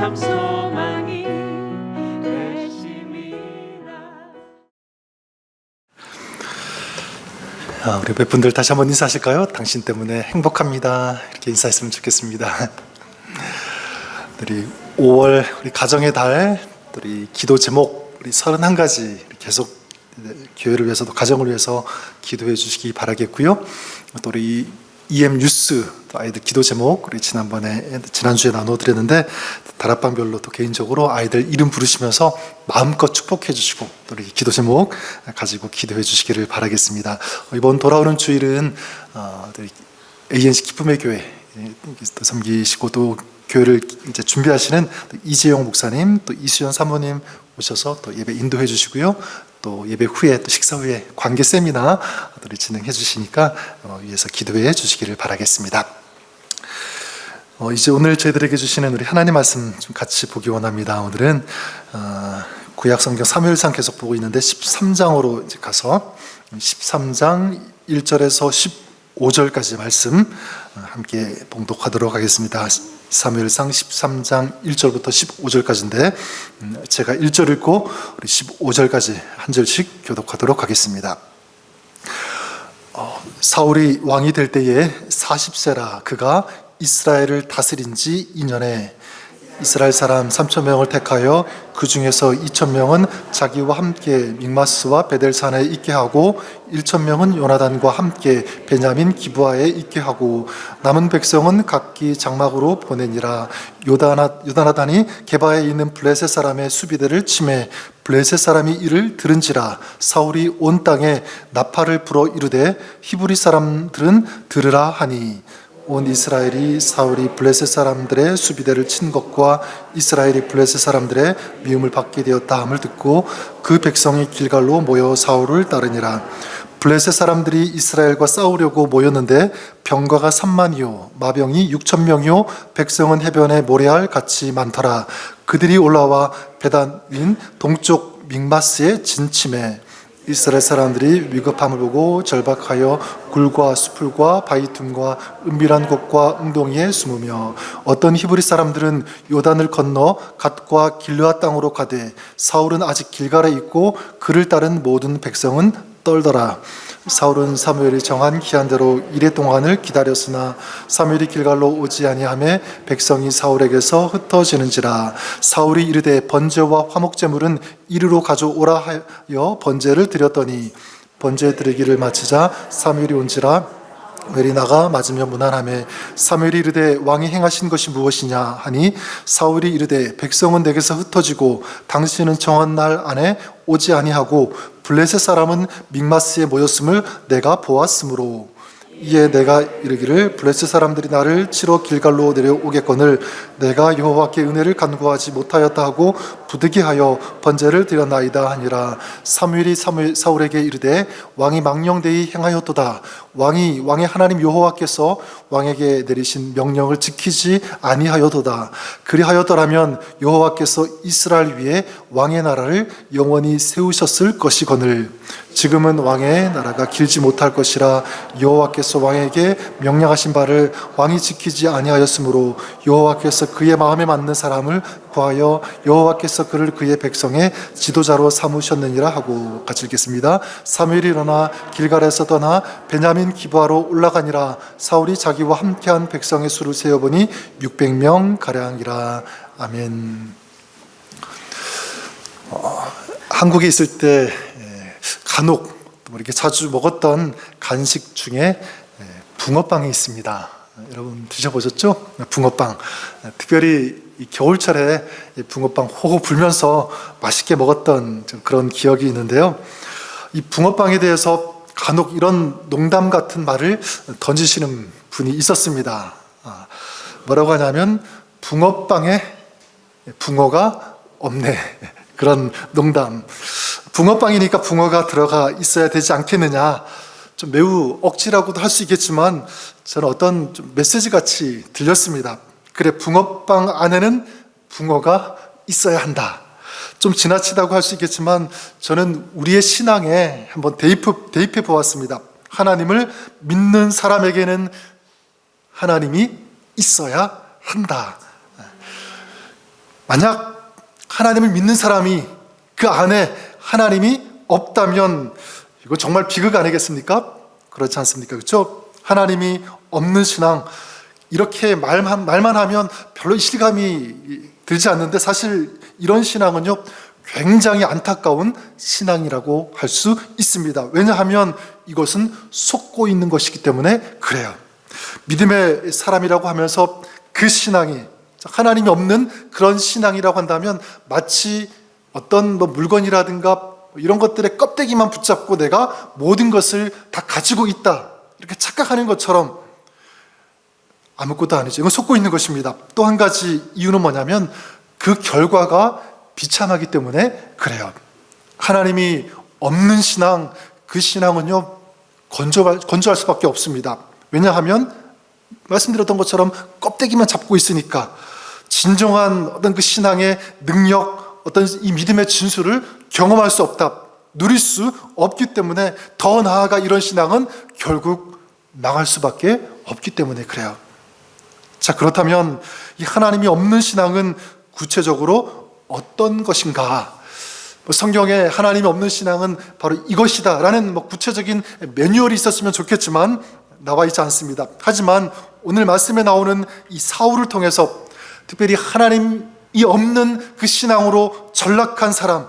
참 소망이 되심이라. 우리 몇 분들 다시 한번 인사하실까요? 당신 때문에 행복합니다. 이렇게 인사했으면 좋겠습니다. 우리 5월 우리 가정의 달, 우리 기도 제목 우리 31가지 계속 교회를 위해서도 가정을 위해서 기도해 주시기 바라겠고요. 또 우리 EM 뉴스 아이들 기도 제목 우리 지난주에 나눠드렸는데 다락방별로 또 개인적으로 아이들 이름 부르시면서 마음껏 축복해 주시고 또 우리 기도 제목 가지고 기도해 주시기를 바라겠습니다. 이번 돌아오는 주일은 ANC 기쁨의 교회 또 섬기시고 또 교회를 이제 준비하시는 이재용 목사님 또 이수연 사모님 오셔서 또 예배 인도해 주시고요. 또 예배 후에 또 식사 후에 관계 세미나 진행해 주시니까 위해서 기도해 주시기를 바라겠습니다. 이제 오늘 저희들에게 주시는 우리 하나님 말씀 좀 같이 보기 원합니다. 오늘은 구약 성경 사무엘상 계속 보고 있는데 13장으로 이제 가서 13장 1절에서 15절까지 말씀 함께 봉독하도록 하겠습니다. 사무엘상 13장 1절부터 15절까지인데 제가 1절 읽고 우리 15절까지 한 절씩 교독하도록 하겠습니다. 사울이 왕이 될 때에 40세라 그가 이스라엘을 다스린 지 2년에 이스라엘 사람 3,000명을 택하여 그 중에서 2,000명은 자기와 함께 믹마스와 베델산에 있게 하고 1,000명은 요나단과 함께 베냐민 기브아에 있게 하고 남은 백성은 각기 장막으로 보내니라. 요나단이 게바에 있는 블레셋 사람의 수비대를 치매 블레셋 사람이 이를 들은지라. 사울이 온 땅에 나팔을 불어 이르되 히브리 사람들은 들으라 하니 온 이스라엘이 사울이 블레셋 사람들의 수비대를 친 것과 이스라엘이 블레셋 사람들의 미움을 받게 되었다 함을 듣고 그 백성이 길갈로 모여 사울을 따르니라. 블레셋 사람들이 이스라엘과 싸우려고 모였는데 병거가 3만이요 마병이 6,000명이요 백성은 해변에 모래알 같이 많더라. 그들이 올라와 베단인 동쪽 믹마스에 진침해 이스라엘 사람들이 위급함을 보고 절박하여 굴과 수풀과 바위틈과 은밀한 곳과 웅덩이에 숨으며 어떤 히브리 사람들은 요단을 건너 갓과 길르앗 땅으로 가되 사울은 아직 길갈에 있고 그를 따른 모든 백성은 떨더라. 사울은 사무엘이 정한 기한대로 이레 동안을 기다렸으나 사무엘이 길갈로 오지 아니하매 백성이 사울에게서 흩어지는지라. 사울이 이르되 번제와 화목제물은 이리로 가져오라 하여 번제를 드렸더니 번제 드리기를 마치자 사무엘이 온지라. 웰이 나가 맞으며 무난하매 사무엘이 이르되 왕이 행하신 것이 무엇이냐 하니 사울이 이르되 백성은 내게서 흩어지고 당신은 정한 날 안에 오지 아니하고 블레셋 사람은 믹마스에 모였음을 내가 보았으므로 이에 내가 이르기를 블레셋 사람들이 나를 치러 길갈로 내려오겠거늘 내가 여호와께 은혜를 간구하지 못하였다 하고 부득이하여 번제를 드렸나이다 하니라. 사무엘이 사울에게 이르되 왕이 망령되이 행하였도다. 왕의 하나님 여호와께서 왕에게 내리신 명령을 지키지 아니하였도다. 그리하였더라면 여호와께서 이스라엘 위에 왕의 나라를 영원히 세우셨을 것이거늘 지금은 왕의 나라가 길지 못할 것이라. 여호와께서 왕에게 명령하신 바를 왕이 지키지 아니하였으므로 여호와께서 그의 마음에 맞는 사람을 구하여 여호와께서 그를 그의 백성의 지도자로 삼으셨느니라 하고 같이 읽겠습니다. 사무엘이 일어나 길갈에서 떠나 베냐민 기브아로 올라가니라. 사울이 자기와 함께한 백성의 수를 세어보니 600명 가량이라. 아멘. 한국에 있을 때 간혹 이렇게 자주 먹었던 간식 중에 붕어빵이 있습니다. 여러분 드셔보셨죠? 붕어빵. 특별히 이 겨울철에 붕어빵 호호 불면서 맛있게 먹었던 그런 기억이 있는데요. 이 붕어빵에 대해서 간혹 이런 농담 같은 말을 던지시는 분이 있었습니다. 뭐라고 하냐면 붕어빵에 붕어가 없네. 그런 농담. 붕어빵이니까 붕어가 들어가 있어야 되지 않겠느냐. 좀 매우 억지라고도 할 수 있겠지만 저는 어떤 좀 메시지 같이 들렸습니다. 그래, 붕어빵 안에는 붕어가 있어야 한다. 좀 지나치다고 할 수 있겠지만 저는 우리의 신앙에 한번 대입해 보았습니다. 하나님을 믿는 사람에게는 하나님이 있어야 한다. 만약 하나님을 믿는 사람이 그 안에 하나님이 없다면 이거 정말 비극 아니겠습니까? 그렇지 않습니까? 그렇죠? 하나님이 없는 신앙, 이렇게 말만 하면 별로 실감이 들지 않는데 사실 이런 신앙은요 굉장히 안타까운 신앙이라고 할 수 있습니다. 왜냐하면 이것은 속고 있는 것이기 때문에 그래요. 믿음의 사람이라고 하면서 그 신앙이 하나님이 없는 그런 신앙이라고 한다면 마치 어떤 물건이라든가 이런 것들의 껍데기만 붙잡고 내가 모든 것을 다 가지고 있다 이렇게 착각하는 것처럼 아무것도 아니죠. 이건 속고 있는 것입니다. 또 한 가지 이유는 뭐냐면 그 결과가 비참하기 때문에 그래요. 하나님이 없는 신앙, 그 신앙은요 건조할 수밖에 없습니다. 왜냐하면 말씀드렸던 것처럼 껍데기만 잡고 있으니까 진정한 어떤 그 신앙의 능력, 어떤 이 믿음의 진수를 경험할 수 없다, 누릴 수 없기 때문에 더 나아가 이런 신앙은 결국 망할 수밖에 없기 때문에 그래요. 자, 그렇다면 이 하나님이 없는 신앙은 구체적으로 어떤 것인가? 성경에 하나님이 없는 신앙은 바로 이것이다 라는 구체적인 매뉴얼이 있었으면 좋겠지만 나와 있지 않습니다. 하지만 오늘 말씀에 나오는 이 사울을 통해서 특별히 하나님이 없는 그 신앙으로 전락한 사람,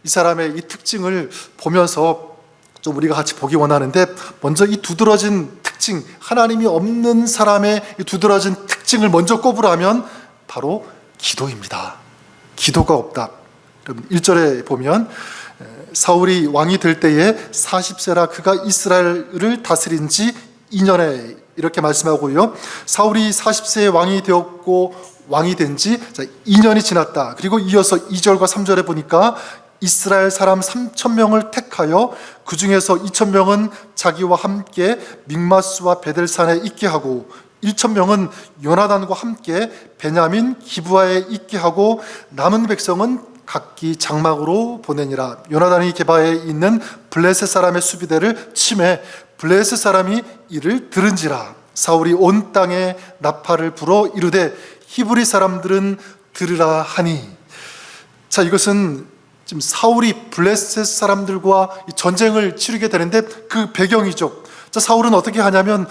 이 사람의 이 특징을 보면서 좀 우리가 같이 보기 원하는데, 먼저 이 두드러진 특징, 하나님이 없는 사람의 이 두드러진 특징을 먼저 꼽으라면 바로 기도입니다. 기도가 없다. 여러분 1절에 보면 사울이 왕이 될 때에 40세라 그가 이스라엘을 다스린 지 2년에 이렇게 말씀하고요. 사울이 40세에 왕이 되었고 왕이 된 지 2년이 지났다. 그리고 이어서 2절과 3절에 보니까 이스라엘 사람 3,000명을 택하여 그 중에서 2,000명은 자기와 함께 믹마스와 베델산에 있게 하고 1,000명은 요나단과 함께 베냐민 기브아에 있게 하고 남은 백성은 각기 장막으로 보내니라. 요나단이 게바에 있는 블레셋 사람의 수비대를 치매 블레셋 사람이 이를 들은지라. 사울이 온 땅에 나팔을 불어 이르되 히브리 사람들은 들으라 하니. 자, 이것은 지금 사울이 블레셋 사람들과 전쟁을 치르게 되는데 그 배경이죠. 자, 사울은 어떻게 하냐면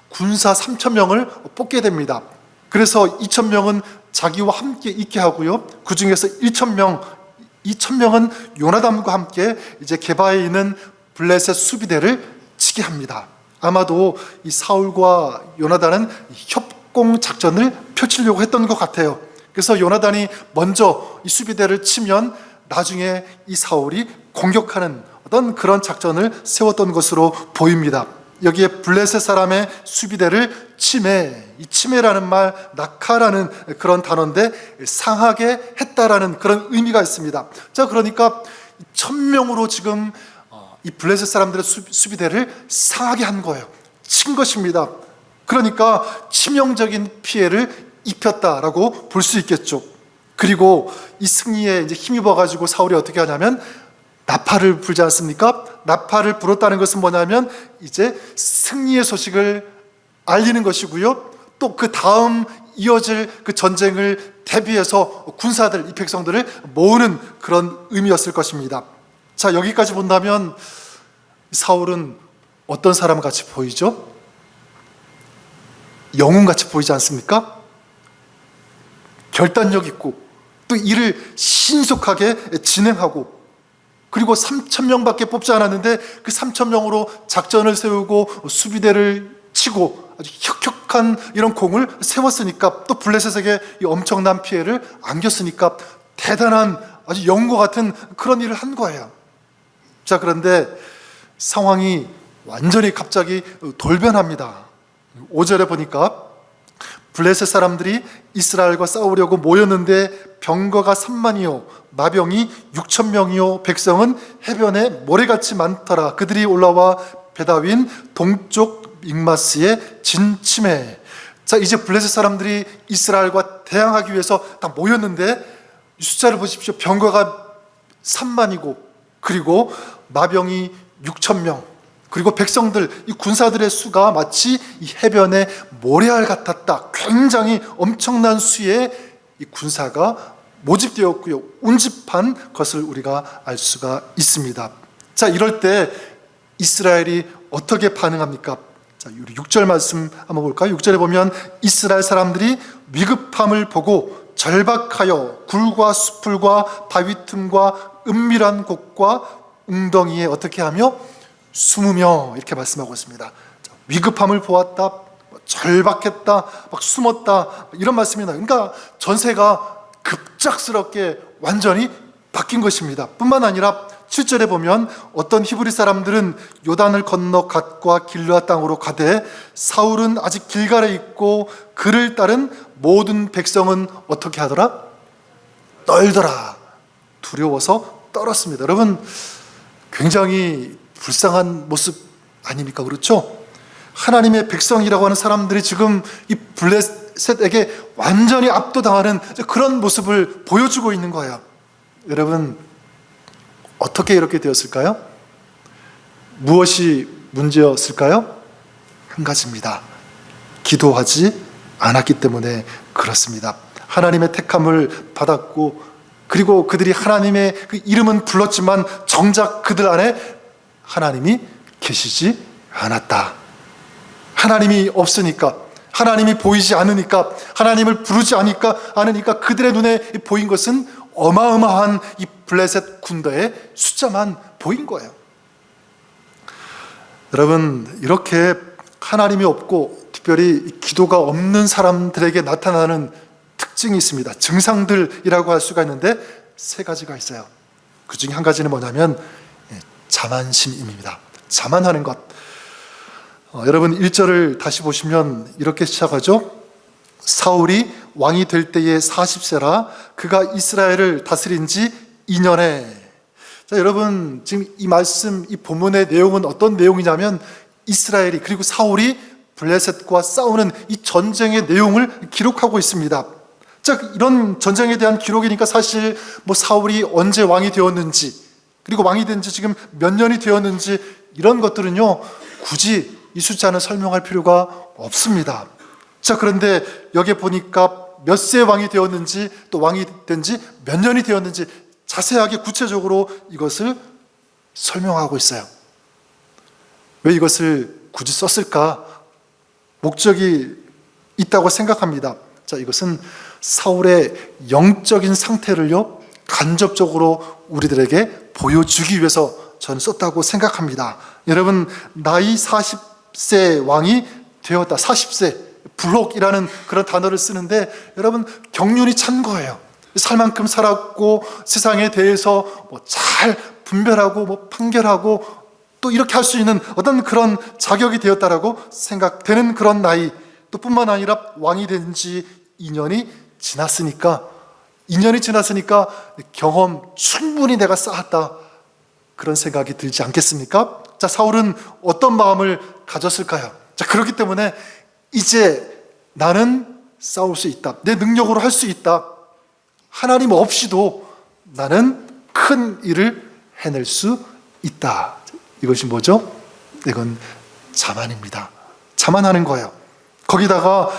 군사 3,000명을 뽑게 됩니다. 그래서 2,000명은 자기와 함께 있게 하고요. 그 중에서 2,000명은 요나단과 함께 이제 게바에 있는 블레셋 수비대를 치게 합니다. 아마도 이 사울과 요나단은 협공 작전을 펼치려고 했던 것 같아요. 그래서 요나단이 먼저 이 수비대를 치면 나중에 이 사울이 공격하는 어떤 그런 작전을 세웠던 것으로 보입니다. 여기에 블레셋 사람의 수비대를 치매, 이 치매라는 말, 낙하라는 그런 단어인데 상하게 했다라는 그런 의미가 있습니다. 자, 그러니까 1,000명으로 지금 이 블레셋 사람들의 수비대를 상하게 한 거예요. 친 것입니다. 그러니까 치명적인 피해를 입혔다라고 볼 수 있겠죠. 그리고 이 승리에 이제 힘입어가지고 사울이 어떻게 하냐면 나팔을 불지 않습니까? 나팔을 불었다는 것은 뭐냐면 이제 승리의 소식을 알리는 것이고요. 또 그 다음 이어질 그 전쟁을 대비해서 군사들, 이 백성들을 모으는 그런 의미였을 것입니다. 자, 여기까지 본다면 사울은 어떤 사람 같이 보이죠? 영웅같이 보이지 않습니까? 결단력 있고 또 일을 신속하게 진행하고, 그리고 3,000명밖에 뽑지 않았는데 그 3,000명으로 작전을 세우고 수비대를 치고 아주 혁혁한 이런 공을 세웠으니까, 또 블레셋에게 이 엄청난 피해를 안겼으니까 대단한 아주 영웅과 같은 그런 일을 한 거예요. 자, 그런데 상황이 완전히 갑자기 돌변합니다. 5절에 보니까 블레셋 사람들이 이스라엘과 싸우려고 모였는데 병거가 3만이요 마병이 6,000명이요 백성은 해변에 모래같이 많더라. 그들이 올라와 베다윈 동쪽 믹마스에 진침해. 자, 이제 블레셋 사람들이 이스라엘과 대항하기 위해서 다 모였는데 숫자를 보십시오. 병거가 3만이고 그리고 마병이 6,000명, 그리고 백성들, 이 군사들의 수가 마치 이 해변의 모래알 같았다. 굉장히 엄청난 수의 이 군사가 모집되었고요, 운집한 것을 우리가 알 수가 있습니다. 자, 이럴 때 이스라엘이 어떻게 반응합니까? 자, 우리 6절 말씀 한번 볼까요? 6절에 보면 이스라엘 사람들이 위급함을 보고 절박하여 굴과 수풀과 바위 틈과 은밀한 곳과 웅덩이에 어떻게 하며 숨으며 이렇게 말씀하고 있습니다. 자, 위급함을 보았다, 절박했다, 막 숨었다, 이런 말씀이 나요. 그러니까 전세가 급작스럽게 완전히 바뀐 것입니다. 뿐만 아니라 7절에 보면 어떤 히브리 사람들은 요단을 건너 갓과 길르앗 땅으로 가되 사울은 아직 길갈에 있고 그를 따른 모든 백성은 어떻게 하더라? 떨더라. 두려워서 떨었습니다. 여러분, 굉장히 불쌍한 모습 아닙니까? 그렇죠? 하나님의 백성이라고 하는 사람들이 지금 이 블레셋에게 완전히 압도당하는 그런 모습을 보여주고 있는 거예요. 여러분, 어떻게 이렇게 되었을까요? 무엇이 문제였을까요? 한 가지입니다. 기도하지 않았기 때문에 그렇습니다. 하나님의 택함을 받았고, 그리고 그들이 하나님의 그 이름은 불렀지만 정작 그들 안에 하나님이 계시지 않았다. 하나님이 없으니까, 하나님이 보이지 않으니까, 하나님을 부르지 않으니까 그들의 눈에 보인 것은 어마어마한 이 블레셋 군대의 숫자만 보인 거예요. 여러분, 이렇게 하나님이 없고 특별히 기도가 없는 사람들에게 나타나는 특징이 있습니다. 증상들이라고 할 수가 있는데 세 가지가 있어요. 그 중에 한 가지는 뭐냐면 자만심입니다. 자만하는 것. 여러분, 1절을 다시 보시면 이렇게 시작하죠. 사울이 왕이 될 때에 40세라 그가 이스라엘을 다스린 지 2년에. 자, 여러분, 지금 이 말씀, 이 본문의 내용은 어떤 내용이냐면 이스라엘이, 그리고 사울이 블레셋과 싸우는 이 전쟁의 내용을 기록하고 있습니다. 자, 이런 전쟁에 대한 기록이니까 사실 뭐 사울이 언제 왕이 되었는지, 그리고 왕이 된 지 지금 몇 년이 되었는지, 이런 것들은요 굳이 이 숫자는 설명할 필요가 없습니다. 자, 그런데 여기 보니까 몇 세 왕이 되었는지, 또 왕이 된 지 몇 년이 되었는지 자세하게 구체적으로 이것을 설명하고 있어요. 왜 이것을 굳이 썼을까? 목적이 있다고 생각합니다. 자, 이것은 사울의 영적인 상태를요 간접적으로 우리들에게 보여주기 위해서 저는 썼다고 생각합니다. 여러분, 나이 40세 왕이 되었다. 40세, 블록이라는 그런 단어를 쓰는데 여러분, 경륜이 찬 거예요. 살 만큼 살았고 세상에 대해서 잘 분별하고 판결하고 또 이렇게 할 수 있는 어떤 그런 자격이 되었다라고 생각되는 그런 나이. 또 뿐만 아니라 왕이 된 지 2년이 지났으니까 경험 충분히 내가 쌓았다, 그런 생각이 들지 않겠습니까? 자, 사울은 어떤 마음을 가졌을까요? 자, 그렇기 때문에 이제 나는 싸울 수 있다, 내 능력으로 할 수 있다, 하나님 없이도 나는 큰 일을 해낼 수 있다. 이것이 뭐죠? 이건 자만입니다. 자만하는 거예요. 거기다가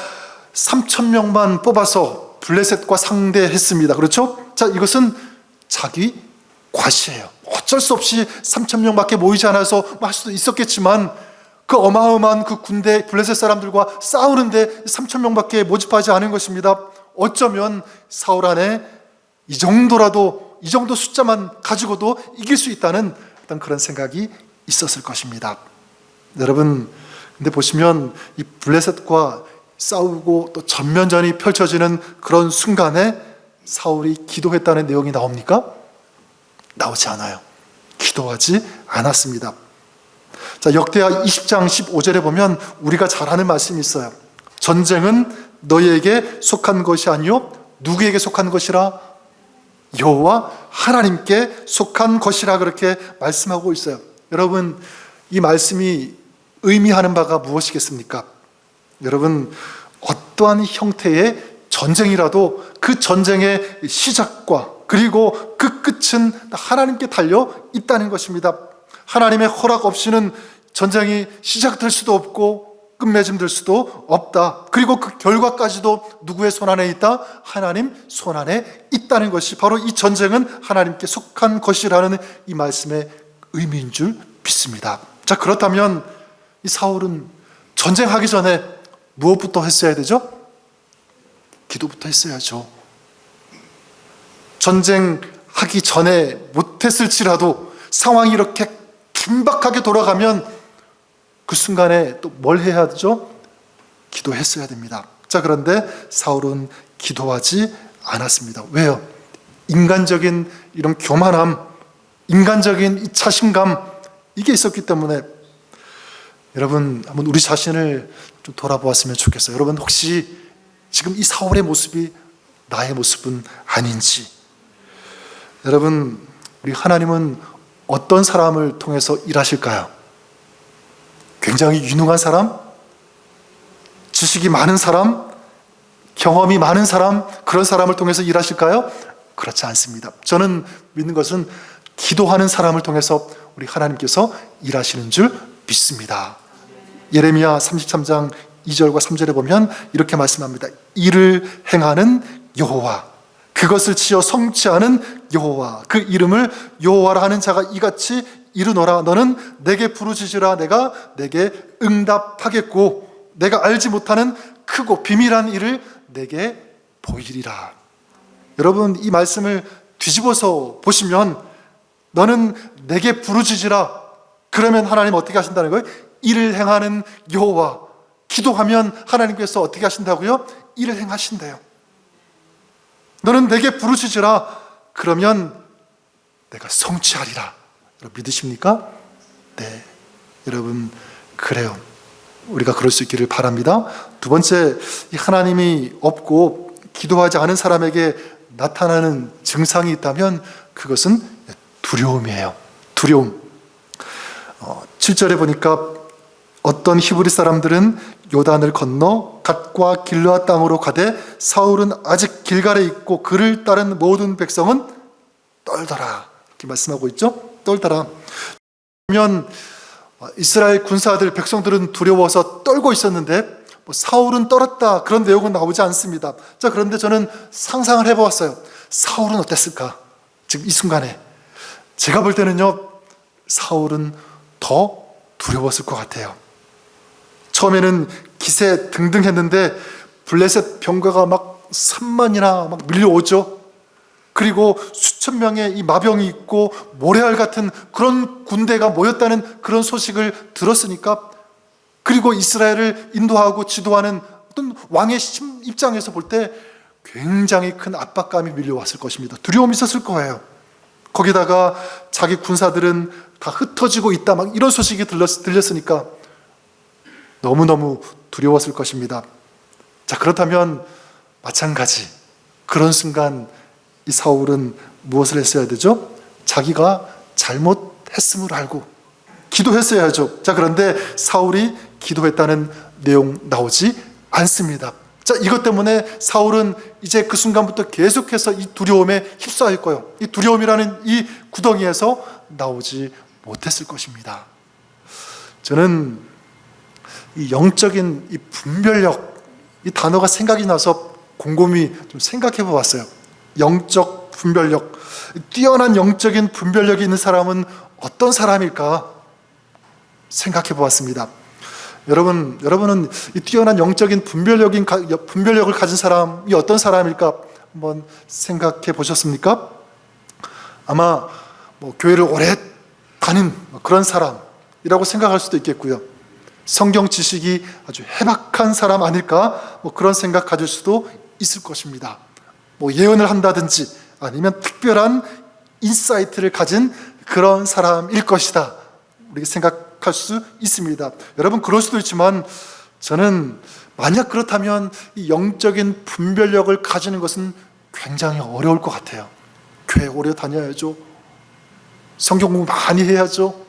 3,000명만 뽑아서 블레셋과 상대했습니다. 그렇죠? 자, 이것은 자기 과시예요. 어쩔 수 없이 3,000명밖에 모이지 않아서 할 수도 있었겠지만 그 어마어마한 그 군대, 블레셋 사람들과 싸우는데 3,000명밖에 모집하지 않은 것입니다. 어쩌면 사울 안에 이 정도 숫자만 가지고도 이길 수 있다는 어떤 그런 생각이 있었을 것입니다. 여러분, 근데 보시면 이 블레셋과 싸우고 또 전면전이 펼쳐지는 그런 순간에 사울이 기도했다는 내용이 나옵니까? 나오지 않아요. 기도하지 않았습니다. 자, 역대하 20장 15절에 보면 우리가 잘 아는 말씀이 있어요. 전쟁은 너희에게 속한 것이 아니요 누구에게 속한 것이라? 여호와 하나님께 속한 것이라, 그렇게 말씀하고 있어요. 여러분, 이 말씀이 의미하는 바가 무엇이겠습니까? 여러분, 어떠한 형태의 전쟁이라도 그 전쟁의 시작과 그리고 그 끝은 하나님께 달려 있다는 것입니다. 하나님의 허락 없이는 전쟁이 시작될 수도 없고 끝맺음 될 수도 없다. 그리고 그 결과까지도 누구의 손안에 있다? 하나님 손안에 있다는 것이 바로 이 전쟁은 하나님께 속한 것이라는 이 말씀의 의미인 줄 믿습니다. 자, 그렇다면 이 사울은 전쟁하기 전에 무엇부터 했어야 되죠? 기도부터 했어야죠. 전쟁하기 전에 못했을지라도 상황이 이렇게 긴박하게 돌아가면 그 순간에 또 뭘 해야 하죠? 기도했어야 됩니다. 자, 그런데 사울은 기도하지 않았습니다. 왜요? 인간적인 이런 교만함, 인간적인 이 자신감, 이게 있었기 때문에. 여러분, 한번 우리 자신을 좀 돌아보았으면 좋겠어요. 여러분, 혹시 지금 이 사울의 모습이 나의 모습은 아닌지. 여러분, 우리 하나님은 어떤 사람을 통해서 일하실까요? 굉장히 유능한 사람? 지식이 많은 사람? 경험이 많은 사람? 그런 사람을 통해서 일하실까요? 그렇지 않습니다. 저는 믿는 것은 기도하는 사람을 통해서 우리 하나님께서 일하시는 줄 믿습니다. 예레미야 33장 2절과 3절에 보면 이렇게 말씀합니다. 이를 행하는 여호와, 그것을 지어 성취하는 여호와, 그 이름을 여호와라 하는 자가 이같이 이르노라. 너는 내게 부르짖으라. 내가 내게 응답하겠고 내가 알지 못하는 크고 비밀한 일을 내게 보이리라. 여러분, 이 말씀을 뒤집어서 보시면 너는 내게 부르짖으라. 그러면 하나님 어떻게 하신다는 거예요? 일을 행하는 여호와. 기도하면 하나님께서 어떻게 하신다고요? 일을 행하신대요. 너는 내게 부르짖으라. 그러면 내가 성취하리라. 여러분, 믿으십니까? 네, 여러분, 그래요. 우리가 그럴 수 있기를 바랍니다. 두 번째, 이 하나님이 없고 기도하지 않은 사람에게 나타나는 증상이 있다면 그것은 두려움이에요. 두려움. 7절에 보니까 어떤 히브리 사람들은 요단을 건너 갓과 길르앗 땅으로 가되 사울은 아직 길갈에 있고 그를 따른 모든 백성은 떨더라. 이렇게 말씀하고 있죠. 떨더라. 그러면 이스라엘 군사들, 백성들은 두려워서 떨고 있었는데 사울은 떨었다, 그런 내용은 나오지 않습니다. 자, 그런데 저는 상상을 해보았어요. 사울은 어땠을까? 지금 이 순간에 제가 볼 때는요, 사울은 더 두려웠을 것 같아요. 처음에는 기세 등등했는데 블레셋 병거가 막 3만이나 막 밀려오죠. 그리고 수천 명의 이 마병이 있고 모래알 같은 그런 군대가 모였다는 그런 소식을 들었으니까, 그리고 이스라엘을 인도하고 지도하는 어떤 왕의 입장에서 볼 때 굉장히 큰 압박감이 밀려왔을 것입니다. 두려움이 있었을 거예요. 거기다가 자기 군사들은 다 흩어지고 있다, 막 이런 소식이 들렸으니까 너무너무 두려웠을 것입니다. 자, 그렇다면 마찬가지, 그런 순간 이 사울은 무엇을 했어야 되죠? 자기가 잘못했음을 알고 기도했어야죠. 자, 그런데 사울이 기도했다는 내용 나오지 않습니다. 자, 이것 때문에 사울은 이제 그 순간부터 계속해서 이 두려움에 휩싸일 거예요. 이 두려움이라는 이 구덩이에서 나오지 못했을 것입니다. 저는 이 영적인 이 분별력, 이 단어가 생각이 나서 곰곰이 좀 생각해 보았어요. 영적 분별력, 뛰어난 영적인 분별력이 있는 사람은 어떤 사람일까 생각해 보았습니다. 여러분은 이 뛰어난 영적인 분별력을 가진 사람이 어떤 사람일까 한번 생각해 보셨습니까? 아마 교회를 오래 다닌 그런 사람이라고 생각할 수도 있겠고요. 성경 지식이 아주 해박한 사람 아닐까, 그런 생각 가질 수도 있을 것입니다. 예언을 한다든지 아니면 특별한 인사이트를 가진 그런 사람일 것이다, 우리가 생각할 수 있습니다. 여러분, 그럴 수도 있지만 저는 만약 그렇다면 이 영적인 분별력을 가지는 것은 굉장히 어려울 것 같아요. 교회 오래 다녀야죠. 성경 공부 많이 해야죠.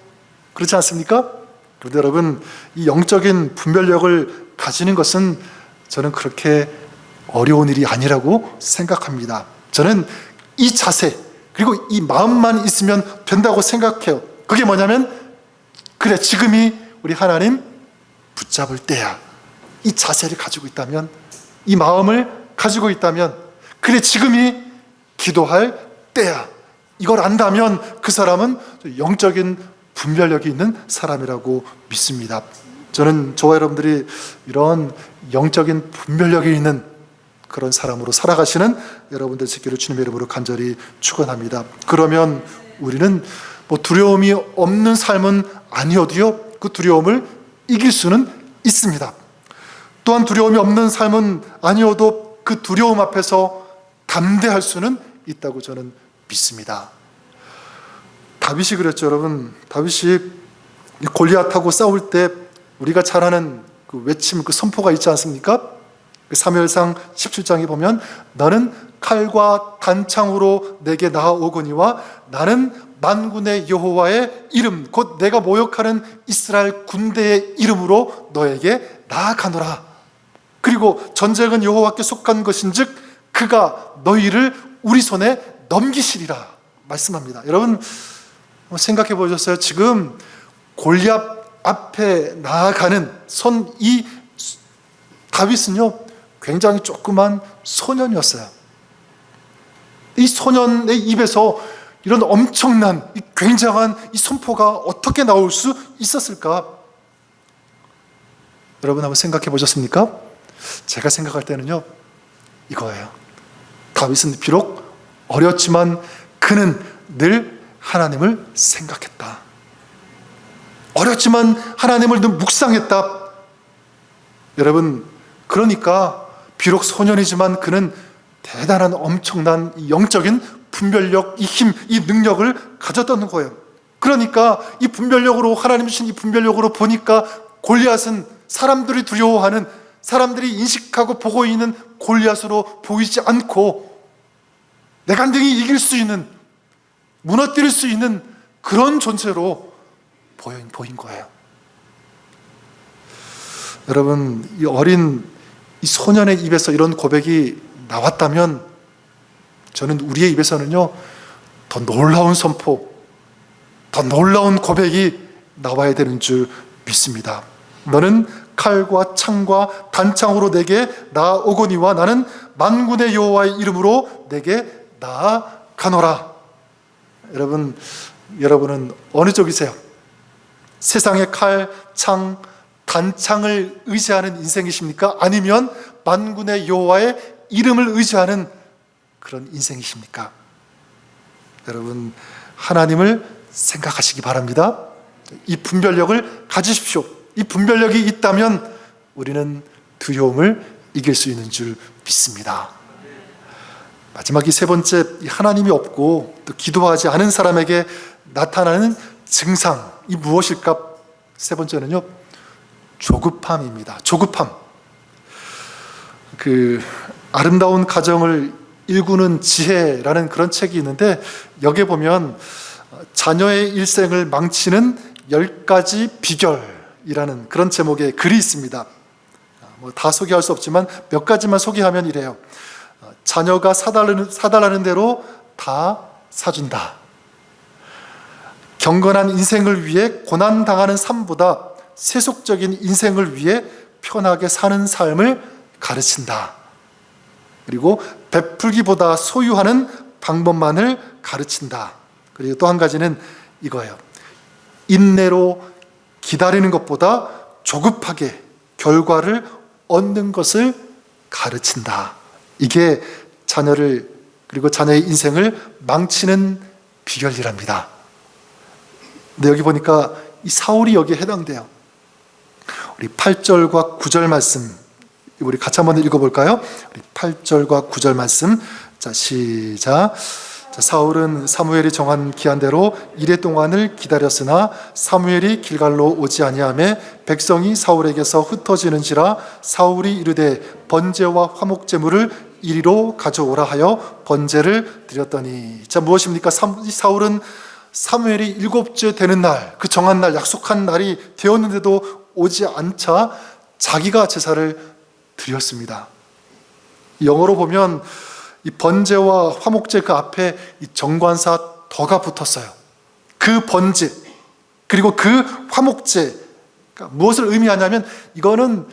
그렇지 않습니까? 그런데 여러분, 이 영적인 분별력을 가지는 것은 저는 그렇게 어려운 일이 아니라고 생각합니다. 저는 이 자세, 그리고 이 마음만 있으면 된다고 생각해요. 그게 뭐냐면, 그래, 지금이 우리 하나님 붙잡을 때야. 이 자세를 가지고 있다면, 이 마음을 가지고 있다면, 그래 지금이 기도할 때야, 이걸 안다면 그 사람은 영적인 분별력이 있는 사람이라고 믿습니다. 저는 저와 여러분들이 이런 영적인 분별력이 있는 그런 사람으로 살아가시는 여러분들 되기를 주님의 이름으로 간절히 축원합니다. 그러면 우리는 뭐 두려움이 없는 삶은 아니어도요, 그 두려움을 이길 수는 있습니다. 또한 두려움이 없는 삶은 아니어도 그 두려움 앞에서 담대할 수는 있다고 저는 믿습니다. 다윗이 그랬죠, 여러분. 다윗이 골리앗하고 싸울 때 우리가 잘 아는 그 외침, 그 선포가 있지 않습니까? 사무엘상 17장에 보면 너는 칼과 단창으로 내게 나아오거니와 나는 만군의 여호와의 이름, 곧 내가 모욕하는 이스라엘 군대의 이름으로 너에게 나아가노라. 그리고 전쟁은 여호와께 속한 것인즉 그가 너희를 우리 손에 넘기시리라 말씀합니다. 여러분 생각해 보셨어요? 지금 골리앗 앞에 나아가는 이 다윗은요, 굉장히 조그만 소년이었어요. 이 소년의 입에서 이런 엄청난, 이 굉장한 이 선포가 어떻게 나올 수 있었을까? 여러분 한번 생각해 보셨습니까? 제가 생각할 때는요, 이거예요. 다윗은 비록 어렸지만 그는 늘 하나님을 생각했다. 어렸지만 하나님을 늘 묵상했다. 여러분, 그러니까 비록 소년이지만 그는 대단한 엄청난 영적인 분별력, 이 힘, 이 능력을 가졌다는 거예요. 그러니까 이 분별력으로, 하나님 주신 이 분별력으로 보니까 골리앗은 사람들이 두려워하는, 사람들이 인식하고 보고 있는 골리앗으로 보이지 않고 내 간등히 이길 수 있는, 무너뜨릴 수 있는 그런 존재로 보인 거예요. 여러분, 이 어린 이 소년의 입에서 이런 고백이 나왔다면 저는 우리의 입에서는요, 더 놀라운 선포, 더 놀라운 고백이 나와야 되는 줄 믿습니다. 너는 칼과 창과 단창으로 내게 나아오거니와 나는 만군의 여호와의 이름으로 내게 나아가노라. 여러분은 어느 쪽이세요? 세상의 칼, 창, 단창을 의지하는 인생이십니까? 아니면 만군의 여호와의 이름을 의지하는 그런 인생이십니까? 여러분, 하나님을 생각하시기 바랍니다. 이 분별력을 가지십시오. 이 분별력이 있다면 우리는 두려움을 이길 수 있는 줄 믿습니다. 마지막 이 세 번째, 하나님이 없고 또 기도하지 않은 사람에게 나타나는 증상, 이 무엇일까? 세 번째는요, 조급함입니다. 조급함. 아름다운 가정을 일구는 지혜라는 그런 책이 있는데, 여기에 보면 자녀의 일생을 망치는 10가지 비결이라는 그런 제목의 글이 있습니다. 다 소개할 수 없지만 몇 가지만 소개하면 이래요. 자녀가 사달라는 대로 다 사준다. 경건한 인생을 위해 고난당하는 삶보다 세속적인 인생을 위해 편하게 사는 삶을 가르친다. 그리고 베풀기보다 소유하는 방법만을 가르친다. 그리고 또 한 가지는 이거예요. 인내로 기다리는 것보다 조급하게 결과를 얻는 것을 가르친다. 이게 자녀를, 그리고 자녀의 인생을 망치는 비결이랍니다. 근데 여기 보니까 이 사울이 여기에 해당돼요. 우리 8절과 9절 말씀 우리 같이 한번 읽어볼까요? 우리 8절과 9절 말씀. 자, 시작. 자, 사울은 사무엘이 정한 기한대로 이레 동안을 기다렸으나 사무엘이 길갈로 오지 아니하매 백성이 사울에게서 흩어지는지라 사울이 이르되 번제와 화목제물을 이리로 가져오라 하여 번제를 드렸더니. 자, 무엇입니까? 사울은 사무엘이 7째 되는 날, 그 정한 날, 약속한 날이 되었는데도 오지 않자 자기가 제사를 드렸습니다. 영어로 보면 이 번제와 화목제 그 앞에 이 정관사 더가 붙었어요. 그 번제 그리고 그 화목제, 그러니까 무엇을 의미하냐면 이거는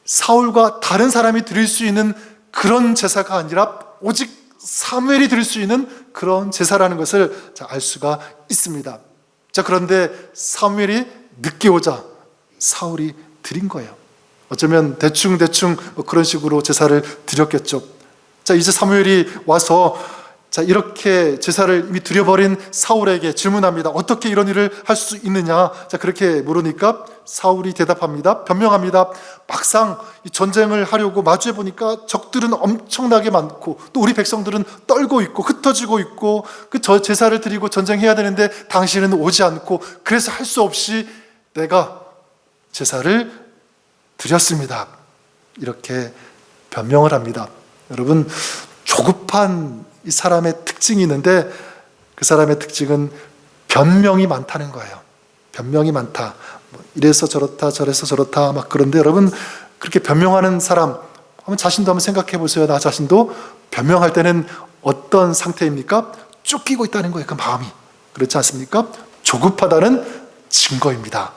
사울과 다른 사람이 드릴 수 있는 그런 제사가 아니라 오직 사무엘이 드릴 수 있는 그런 제사라는 것을 알 수가 있습니다. 자, 그런데 사무엘이 늦게 오자 사울이 드린 거예요. 어쩌면 대충 그런 식으로 제사를 드렸겠죠. 자, 이제 사무엘이 와서 이렇게 제사를 이미 드려버린 사울에게 질문합니다. 어떻게 이런 일을 할 수 있느냐? 그렇게 물으니까 사울이 대답합니다. 변명합니다. 막상 이 전쟁을 하려고 마주해 보니까 적들은 엄청나게 많고 또 우리 백성들은 떨고 있고 흩어지고 있고 그 제사를 드리고 전쟁해야 되는데 당신은 오지 않고 그래서 할 수 없이 내가 제사를 드렸습니다. 이렇게 변명을 합니다. 여러분, 조급한 이 사람의 특징이 있는데 그 사람의 특징은 변명이 많다는 거예요. 변명이 많다. 이래서 저렇다 저래서 저렇다 막 그런데 여러분, 그렇게 변명하는 사람 한번 자신도 한번 생각해 보세요. 나 자신도 변명할 때는 어떤 상태입니까? 쫓기고 있다는 거예요. 그 마음이. 그렇지 않습니까? 조급하다는 증거입니다.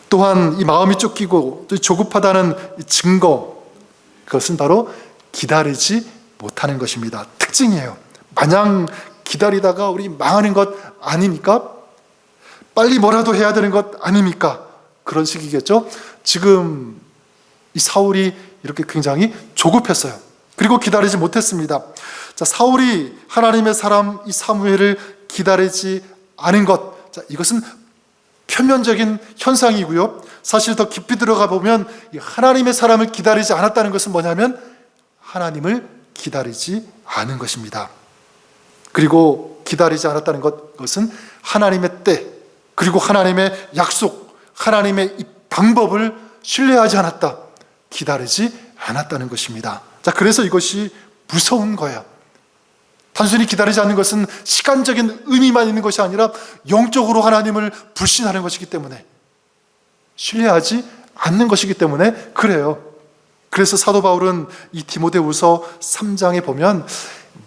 또한 이 마음이 쫓기고 또 조급하다는 이 증거, 그것은 바로 기다리지 못하는 것입니다. 특징이에요. 마냥 기다리다가 우리 망하는 것 아닙니까? 빨리 뭐라도 해야 되는 것 아닙니까? 그런 식이겠죠. 지금 이 사울이 이렇게 굉장히 조급했어요. 그리고 기다리지 못했습니다. 자, 사울이 하나님의 사람 이 사무엘을 기다리지 않은 것, 이것은 표면적인 현상이고요. 사실 더 깊이 들어가 보면 이 하나님의 사람을 기다리지 않았다는 것은 뭐냐면 하나님을 기다리지 않은 것입니다. 그리고 기다리지 않았다는 것은 하나님의 때, 그리고 하나님의 약속, 하나님의 이 방법을 신뢰하지 않았다, 기다리지 않았다는 것입니다. 자, 그래서 이것이 무서운 거예요. 단순히 기다리지 않는 것은 시간적인 의미만 있는 것이 아니라 영적으로 하나님을 불신하는 것이기 때문에, 신뢰하지 않는 것이기 때문에 그래요. 그래서 사도 바울은 이 디모데후서 3장에 보면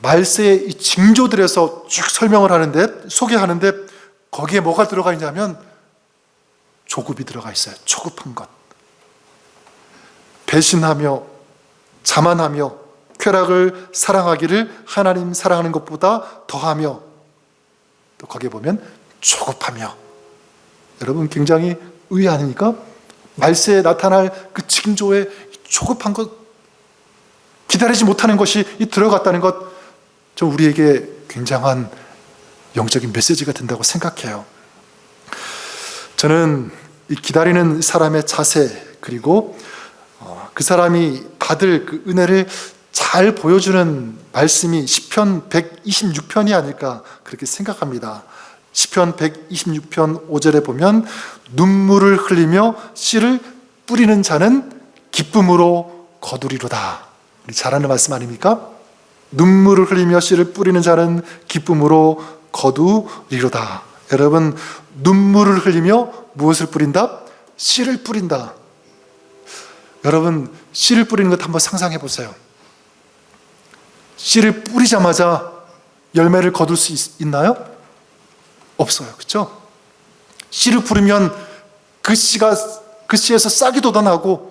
말세의 이 징조들에서 쭉 설명을 하는데, 소개하는데 거기에 뭐가 들어가 있냐면 조급이 들어가 있어요. 조급한 것. 배신하며 자만하며 쾌락을 사랑하기를 하나님 사랑하는 것보다 더하며, 또 거기에 보면 조급하며. 여러분, 굉장히 의외 아닙니까? 말세에 나타날 그 징조에 조급한 것, 기다리지 못하는 것이 들어갔다는 것, 좀 우리에게 굉장한 영적인 메시지가 된다고 생각해요. 저는 이 기다리는 사람의 자세, 그리고 그 사람이 받을 그 은혜를 잘 보여주는 말씀이 시편 126편이 아닐까 그렇게 생각합니다. 시편 126편 5절에 보면 눈물을 흘리며 씨를 뿌리는 자는 기쁨으로 거두리로다. 우리 잘 아는 말씀 아닙니까? 눈물을 흘리며 씨를 뿌리는 자는 기쁨으로 거두리로다. 여러분, 눈물을 흘리며 무엇을 뿌린다? 씨를 뿌린다. 여러분, 씨를 뿌리는 것 한번 상상해 보세요. 씨를 뿌리자마자 열매를 거둘 수 있나요? 없어요. 그렇죠? 씨를 뿌리면 그 씨에서 싹이 돋아나고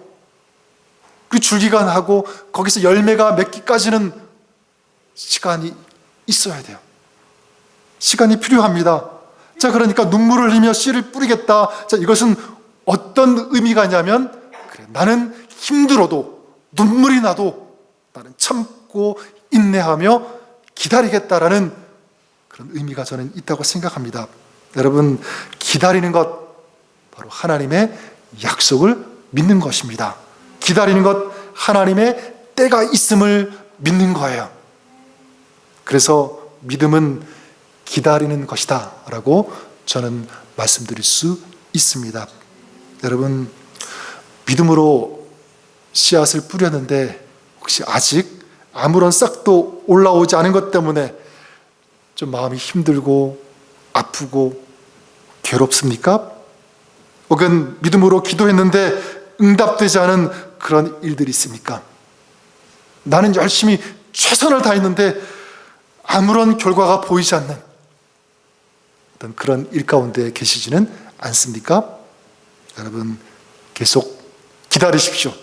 그 줄기가 나고 거기서 열매가 맺기까지는 시간이 있어야 돼요. 시간이 필요합니다. 자, 그러니까 눈물을 흘리며 씨를 뿌리겠다. 자, 이것은 어떤 의미가 있냐면, 그래, 나는 힘들어도 눈물이 나도 나는 참고 인내하며 기다리겠다라는 그런 의미가 저는 있다고 생각합니다. 여러분, 기다리는 것 바로 하나님의 약속을 믿는 것입니다. 기다리는 것, 하나님의 때가 있음을 믿는 거예요. 그래서 믿음은 기다리는 것이다 라고 저는 말씀드릴 수 있습니다. 여러분, 믿음으로 씨앗을 뿌렸는데 혹시 아직 아무런 싹도 올라오지 않은 것 때문에 좀 마음이 힘들고 아프고 괴롭습니까? 혹은 믿음으로 기도했는데 응답되지 않은 그런 일들이 있습니까? 나는 열심히 최선을 다했는데 아무런 결과가 보이지 않는 어떤 그런 일 가운데 계시지는 않습니까? 여러분, 계속 기다리십시오.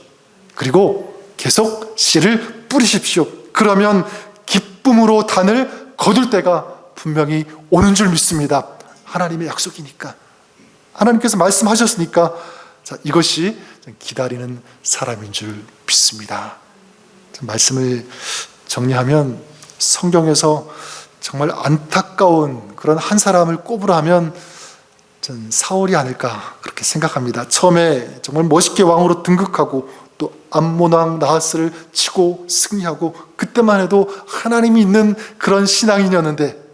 그리고 계속 씨를 뿌리십시오. 그러면 기쁨으로 단을 거둘 때가 분명히 오는 줄 믿습니다. 하나님의 약속이니까, 하나님께서 말씀하셨으니까, 자, 이것이 기다리는 사람인 줄 믿습니다. 말씀을 정리하면 성경에서 정말 안타까운 그런 한 사람을 꼽으라면 전 사울이 아닐까 그렇게 생각합니다. 처음에 정말 멋있게 왕으로 등극하고 또 암몬 왕 나하스를 치고 승리하고, 그때만 해도 하나님이 있는 그런 신앙인이었는데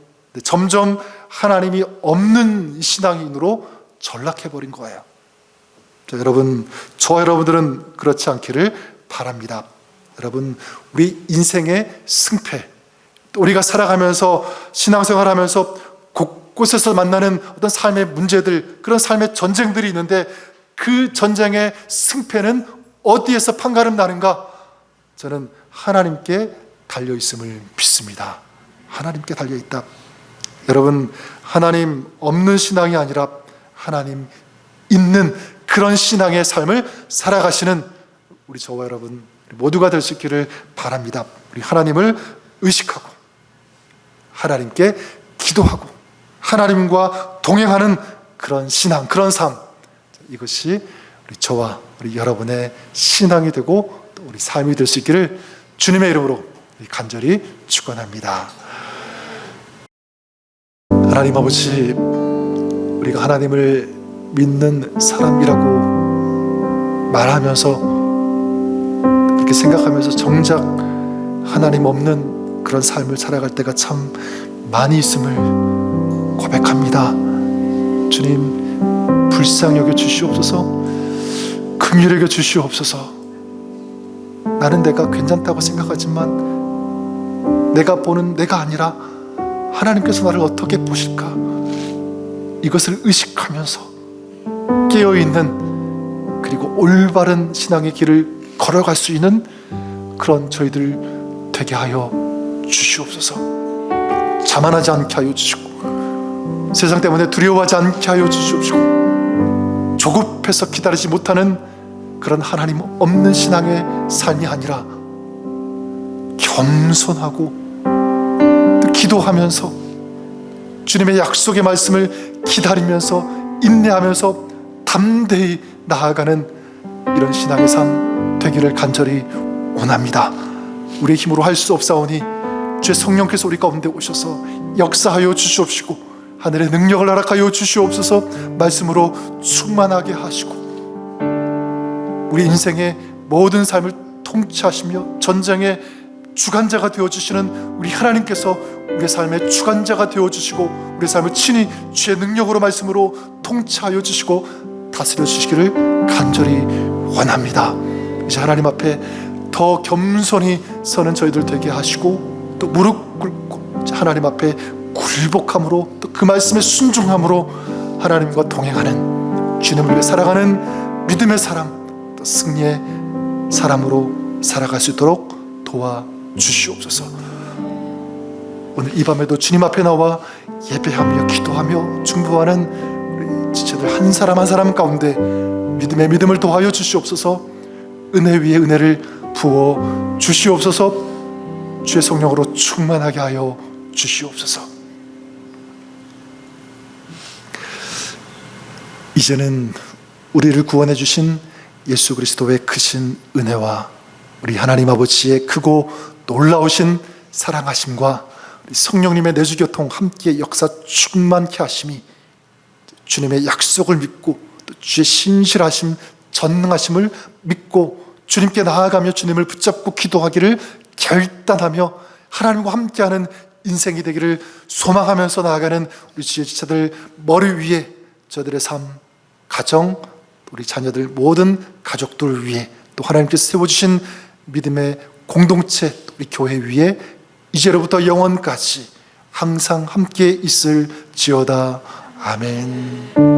점점 하나님이 없는 신앙인으로 전락해버린 거예요. 자, 여러분, 저와 여러분들은 그렇지 않기를 바랍니다. 여러분, 우리 인생의 승패, 또 우리가 살아가면서 신앙생활하면서 곳곳에서 만나는 어떤 삶의 문제들, 그런 삶의 전쟁들이 있는데 그 전쟁의 승패는 어디에서 판가름 나는가? 저는 하나님께 달려있음을 믿습니다. 하나님께 달려있다. 여러분, 하나님 없는 신앙이 아니라 하나님 있는 그런 신앙의 삶을 살아가시는 우리 저와 여러분 모두가 될 수 있기를 바랍니다. 우리 하나님을 의식하고 하나님께 기도하고 하나님과 동행하는 그런 신앙, 그런 삶, 이것이 우리 저와 우리 여러분의 신앙이 되고 또 우리 삶이 될 수 있기를 주님의 이름으로 간절히 축원합니다. 하나님 아버지, 우리가 하나님을 믿는 사람이라고 말하면서 그렇게 생각하면서 정작 하나님 없는 그런 삶을 살아갈 때가 참 많이 있음을 고백합니다. 주님, 불쌍히 여겨 주시옵소서, 긍휼히 여겨 주시옵소서. 나는 내가 괜찮다고 생각하지만 내가 보는 내가 아니라 하나님께서 나를 어떻게 보실까, 이것을 의식하면서 깨어있는 그리고 올바른 신앙의 길을 걸어갈 수 있는 그런 저희들 되게 하여 주시옵소서. 자만하지 않게 하여 주시고 세상 때문에 두려워하지 않게 하여 주시옵시고 조급해서 기다리지 못하는 그런 하나님 없는 신앙의 삶이 아니라 겸손하고 또 기도하면서 주님의 약속의 말씀을 기다리면서 인내하면서 담대히 나아가는 이런 신앙의 삶 되기를 간절히 원합니다. 우리의 힘으로 할 수 없사오니 주의 성령께서 우리 가운데 오셔서 역사하여 주시옵시고 하늘의 능력을 허락하여 주시옵소서. 말씀으로 충만하게 하시고 우리 인생의 모든 삶을 통치하시며 전쟁의 주관자가 되어주시는 우리 하나님께서 우리의 삶의 주관자가 되어주시고 우리의 삶을 친히 주의 능력으로 말씀으로 통치하여 주시고 다스려 주시기를 간절히 원합니다. 이제 하나님 앞에 더 겸손히 서는 저희들 되게 하시고 또 무릎 꿇고 하나님 앞에 굴복함으로 또 그 말씀에 순종함으로 하나님과 동행하는 주님을 위해 살아가는 믿음의 사람, 또 승리의 사람으로 살아갈 수 있도록 도와주시옵소서. 오늘 이 밤에도 주님 앞에 나와 예배하며 기도하며 중보하는 우리 지체들 한 사람 한 사람 가운데 믿음의 믿음을 도와여 주시옵소서. 은혜 위에 은혜를 부어 주시옵소서. 주의 성령으로 충만하게 하여 주시옵소서. 이제는 우리를 구원해 주신 예수 그리스도의 크신 은혜와 우리 하나님 아버지의 크고 놀라우신 사랑하심과 우리 성령님의 내주교통 함께 역사 충만케 하심이 주님의 약속을 믿고 또 주의 신실하심 전능하심을 믿고 주님께 나아가며 주님을 붙잡고 기도하기를 결단하며 하나님과 함께하는 인생이 되기를 소망하면서 나아가는 우리 주의 지체들 머리 위에 저들의 삶, 가정, 우리 자녀들 모든 가족들 위에 또 하나님께서 세워주신 믿음의 공동체 우리 교회 위에 이제로부터 영원까지 항상 함께 있을지어다. 아멘.